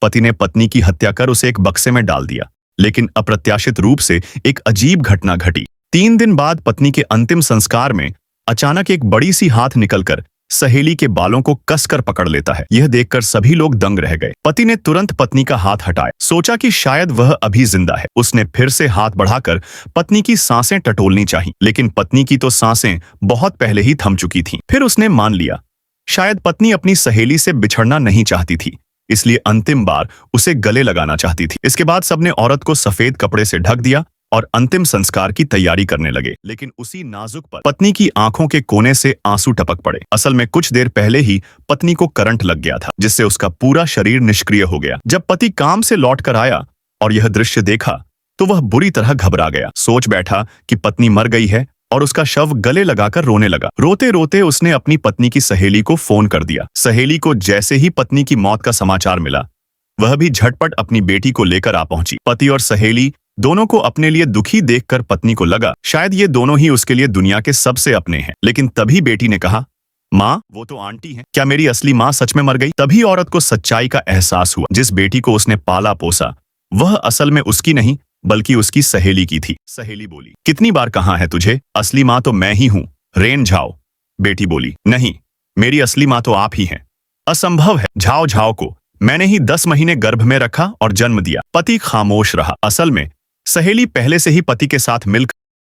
पति ने पत्नी की हत्या कर उसे एक बक्से में डाल दिया। लेकिन अप्रत्याशित रूप से एक अजीब घटना घटी। 3 दिन बाद पत्नी के अंतिम संस्कार में अचानक एक बड़ी सी हाथ निकलकर सहेली के बालों को कसकर पकड़ लेता है। यह देखकर सभी लोग दंग रह गए। पति ने तुरंत पत्नी का हाथ हटाया, सोचा कि शायद वह अभी जिंदा है। उसने फिर से हाथ बढ़ाकर पत्नी की सांसें टटोलनी चाहिए, लेकिन पत्नी की तो सांसें बहुत पहले ही थम चुकी थीं। फिर उसने मान लिया, शायद पत्नी अपनी सहेली से बिछड़ना नहीं चाहती थी, इसलिए अंतिम बार उसे गले लगाना चाहती थी। इसके बाद सबने औरत को सफेद कपड़े से ढक दिया और अंतिम संस्कार की तैयारी करने लगे। लेकिन उसी नाजुक पर पत्नी की आंखों के कोने से आंसू टपक पड़े। असल में कुछ देर पहले ही पत्नी को करंट लग गया था, जिससे उसका पूरा शरीर निष्क्रिय हो गया। जब पति काम से लौटकर आया और यह दृश्य देखा तो वह बुरी तरह घबरा गया। सोच बैठा कि पत्नी मर गई है और उसका शव गले लगाकर रोने लगा। रोते रोते उसने अपनी पत्नी की सहेली को फोन कर दिया। सहेली को जैसे ही पत्नी की मौत का समाचार मिला, वह भी झटपट अपनी बेटी को लेकर आ पहुंची। पति और सहेली दोनों को अपने लिए दुखी देखकर पत्नी को लगा शायद ये दोनों ही उसके लिए दुनिया के सबसे अपने हैं। लेकिन तभी बेटी ने कहा, माँ, वो तो आंटी है, क्या मेरी असली माँ सच में मर गई? तभी औरत को सच्चाई का एहसास हुआ। जिस बेटी को उसने पाला पोसा वह असल में उसकी नहीं बल्कि उसकी सहेली की थी। सहेली बोली, कितनी बार कहा है तुझे, असली माँ तो मैं ही हूँ, रेन झाओ। बेटी बोली, नहीं, मेरी असली माँ तो आप ही हैं। असंभव है, झाओ झाओ को मैंने ही 10 महीने गर्भ में रखा और जन्म दिया। पति खामोश रहा। असल में सहेली पहले से ही पति के साथ मिलकर